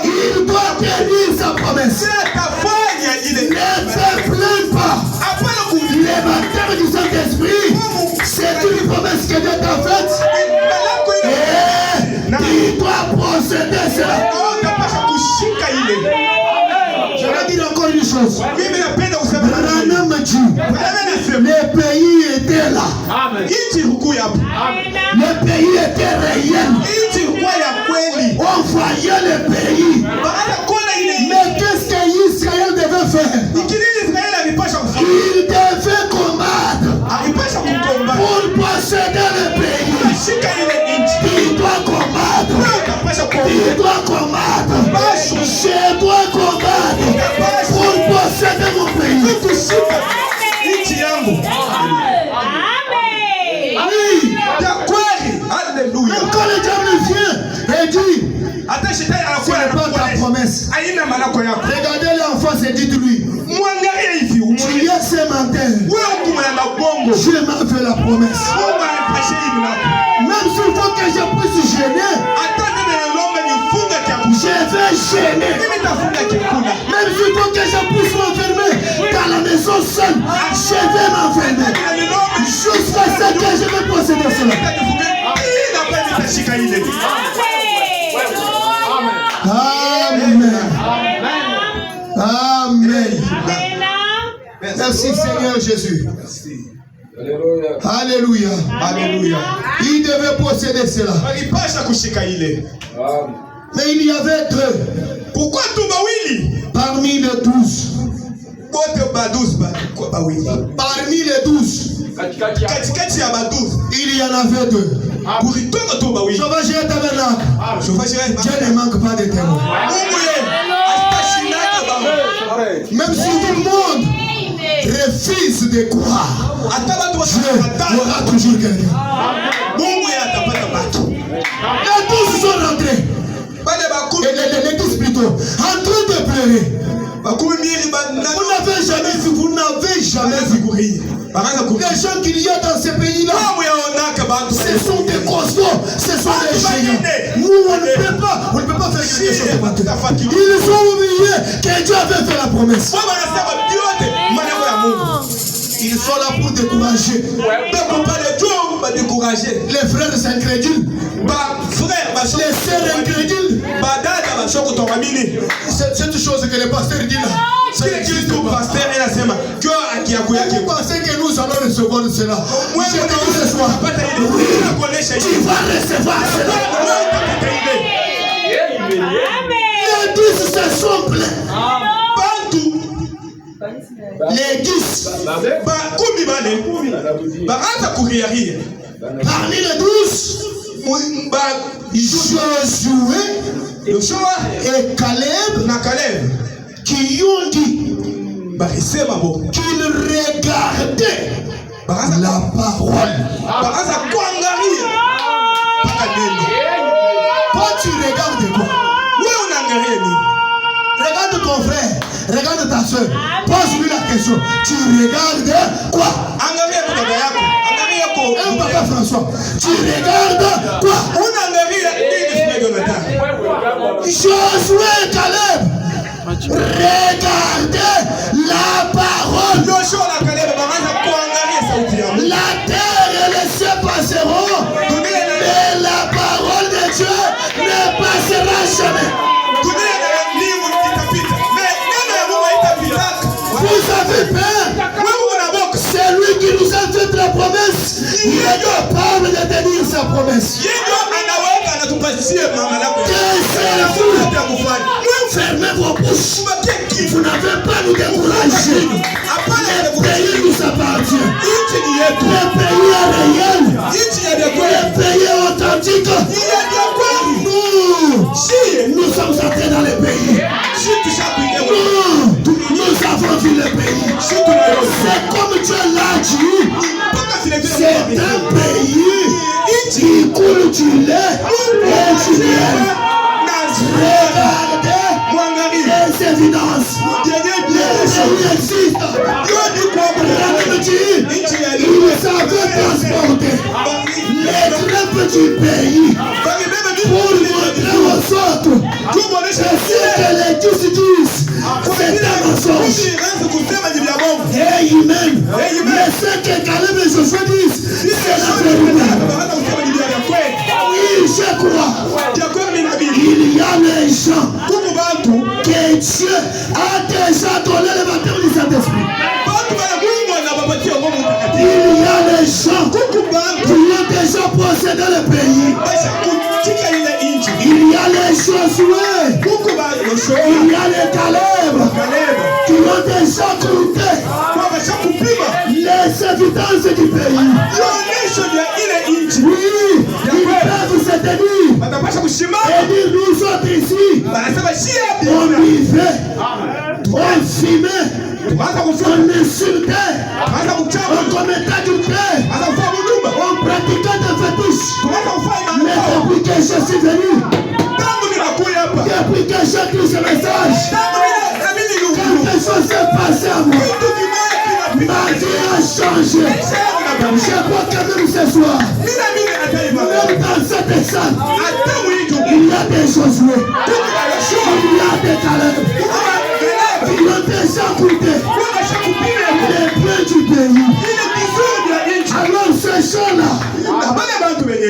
il doit tenir sa promesse. Ne te plains pas. Les baptêmes du Saint-Esprit, c'est une promesse que Dieu t'a faite. Et il doit procéder cela. Je vais dire encore une chose. Branham dit, le pays était là. Le pays était réel. On voyait le pays. Mais qu'est-ce qu'Israël devait faire? Il devait combattre pour posséder le pays. Il doit combattre. Il doit combattre. Je dois combattre pour posséder mon pays. Oui. Alléluia. Quand le diable vient et dit, ce n'est pas ta promesse. Regardez l'enfant et dites-lui, tu es sémentaire. Dieu m'a fait la promesse. Même s'il faut que je puisse gêner, je vais gêner. Même s'il faut que je puisse m'enfermer dans la maison seule, je vais m'enfermer. Jusqu'à ce que je vais posséder cela. Amen. Amen. Merci Seigneur Jésus. Alléluia. Alléluia. Il devait posséder cela. Mais il y avait deux. Pourquoi parmi les 12? Parmi les 12, il y en avait deux. Sauvage et tabernacle. Dieu ne manque pas de témoins. Même si tout le monde refuse de croire, Dieu aura toujours quelqu'un. Les 12 sont rentrés. Les 10 plutôt, en train de pleurer. Vous n'avez jamais vu. Les gens qu'il y a dans ces pays-là, ce sont des costauds, ce sont des géants. Nous, on ne peut pas faire quelque chose de matin. Ils ont oublié que Dieu avait fait la promesse. Ils sont là pour décourager. Les frères incrédules, les sœurs incrédules. Cette chose que le pasteur dit là, c'est l'église du pasteur et la sema. Vous pensez que nous allons recevoir cela? Je te dis ce soir, oui, tu vas recevoir cela. Les 10 se sont plaints. Les 10. Parmi les 12, Josué et Caleb qui ont dit, bakisema bo qu'ils regardaient la parole. bakaanza kuangalia mpaka neno. Quand tu regardes quoi? Wewe unaangalia nini? Regarde ton frère, regarde ta soeur. Pose-lui la question. Tu regardes quoi? Angalia kwa dada yako, angalia kwa Papa François, tu regardes quoi? unaangalia nini? Jonathan, Josué et Caleb, regardez la parole. Joshua na Caleb bakaanza kuangalia sauti ya Mungu. La terre et les cieux passeront, mais la parole de Dieu ne passera jamais. Dunia na mbingu zitapita, neno ya Mungu haitapita. Vous avez peur? Wewe unaboka. C'est lui qui nous a fait la promesse. Il est capable de tenir sa promesse. Yeye anaweka anatupatia mambo yako. Fermez vos bouches. Vous n'avez pas nous décourager. Le pays nous appartient. Le pays est réel. Le pays est authentique. Nous sommes entrés dans le pays. Nous avons vu le pays. C'est comme Dieu l'a dit. C'est un pays qui coule du lait et du miel. Regardez les évidences. Les pays existent. Il nous avait transporté les crêpes du pays pour montrer aux autres que les Dieux disent. C'est un mensonge. Amen. Mais ce que Caleb et Josué disent, c'est la vérité. Oui, je crois. Il y a les gens que Dieu a déjà donné le baptême du Saint-Esprit. Il y a les gens qui ont déjà possédé le pays. Il y a les Josué. Il y a les Caleb qui ont déjà compté les évidences du pays. Oui, ils peuvent se tenir et dire nous autres ici, on vivait, on fumait, on insultait, on commettait adultère, on pratiquait des fétiches. Mais depuis que je suis venu, depuis que j'ai pris ce message, quelque chose s'est passé à moi. Ma vie a changé. Je crois que même ce soir, même dans cette salle, il y a des Josué, il y a des Caleb qui ont déjà goûté les biens du pays. Alors ces gens-là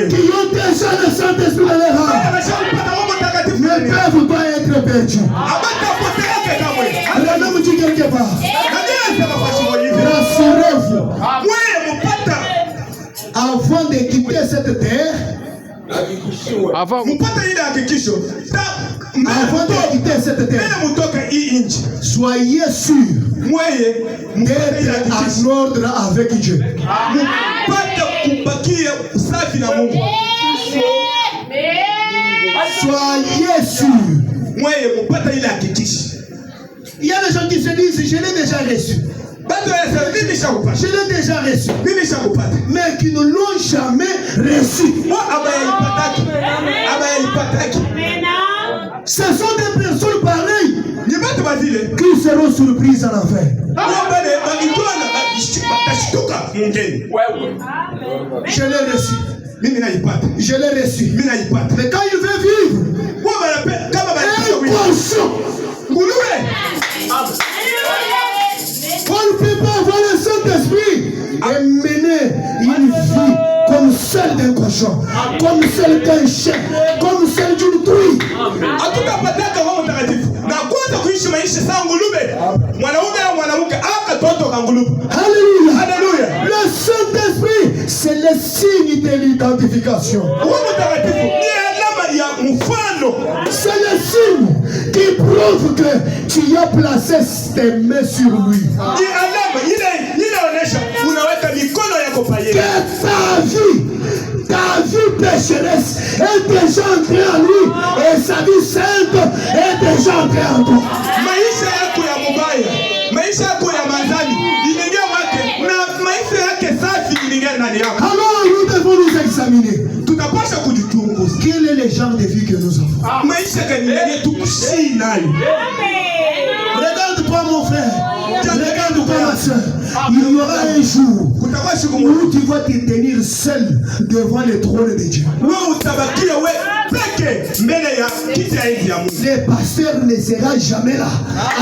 qui ont déjà le Saint-Esprit dans les rangs ne peuvent pas être perdus. Le nom dit quelque part. Rassurez-vous. Avant de quitter cette terre, avant de quitter cette terre, soyez sûrs d'être en ordre avec Dieu. Soyez sûrs. Il y a des gens qui se disent, je l'ai déjà reçu. Je l'ai déjà reçu. Mais qui ne l'ont jamais reçu. Ce sont des personnes pareilles qui seront surprises en enfer. Je l'ai reçu. Je l'ai reçu. Mais quand il veut vivre, un cochon. On ne peut pas avoir le Saint-Esprit et mener une vie comme celle d'un cochon, comme celle d'un chien, comme celle d'une truie. Alléluia. Le Saint-Esprit, c'est le signe de l'identification. C'est le signe qui prouve que tu as placé tes mains sur lui. Que ta vie pécheresse est déjà entrée en lui et sa vie sainte est déjà entrée en toi. s'examiner. Tutapasha kujichunguza. Quel est le genre de vie que nous avons? Maisha gani yenye tukushi nayo? Regarde-toi mon frère. Regarde-toi ma soeur. Il y aura un jour Kutakuwa siku où moja tu vas te tenir seul devant le trône de Dieu. wewe utabakia we peke mbele ya kiti ya enzi ya Mungu. Le pasteur ne sera jamais là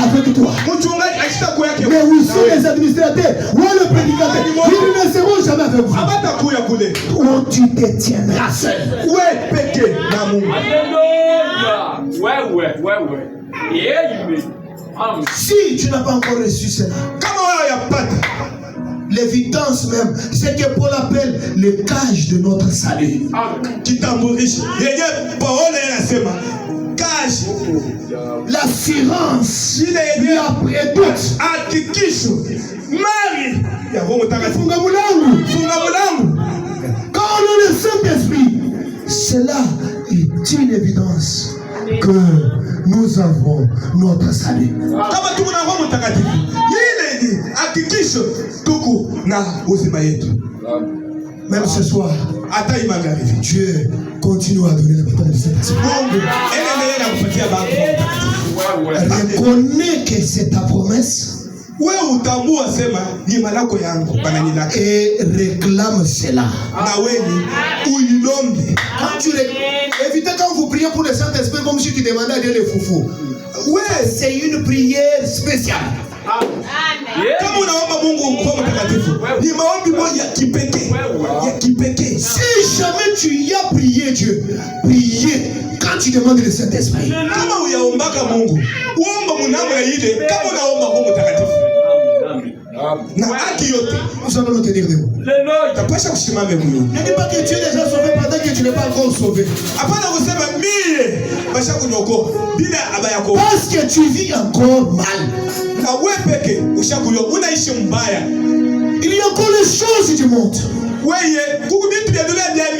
avec toi. Mchungaji ashitakuwa yake Mais aussi les administrateurs ou le prédicateur, ils ne seront jamais avec vous. abatakuya kule. Où tu te tiendras seul. We peke na Mungu. Alléluia. Ouais. Amen. Amen. Si tu n'as pas encore reçu cela, Kama wewe yapata l'évidence même, c'est que Paul appelle le cage de notre salut. Amen. kitambulisho yenye Paulo anasema kazi L'assurance ile et yenye après tout. hakikisho mali ya Roho Mtakatifu. Funga mulangu. Funga mlango. Quand on a le Saint-Esprit, cela est une évidence que nous avons notre salut. Kama tuko na Roho Mtakatifu, ile ni hakikisho tuko na uzima yetu. Même ce soir, Hata imagarivi Dieu continue à donner la parole du Saint-Esprit. Mungu endelea na kupatia baba Roho Mtakatifu. Reconnais que c'est ta promesse Wewe utambua sema ni malako yangu panani lake et réclame cela. na wewe uilombe. Quand tu évitez quand vous priez pour le Saint-Esprit comme si tu demandais à Dieu le foufou. Ouais, c'est une prière spéciale. Kama unaomba Mungu Roho Mtakatifu ni maombi moja ya kipekee. Ya kipekee. Si jamais tu y as prié Dieu, priez quand tu demandes le Saint-Esprit. Kama uyaombaka Mungu, uomba munamna ile kama unaomba Roho Mtakatifu. Na haki yote Nous allons nous tenir debout. utapasha kusimama mwenyewe. Ne dis pas que tu es déjà sauvé pendant que tu n'es pas encore sauvé. Hapana kusema mie basha kunyokoa bila aba yako. Parce que tu vis encore mal. Na wewe peke ushakuyo unaishi mbaya. Il y a encore les choses du monde. Wewe kuku bitu vya dunia vya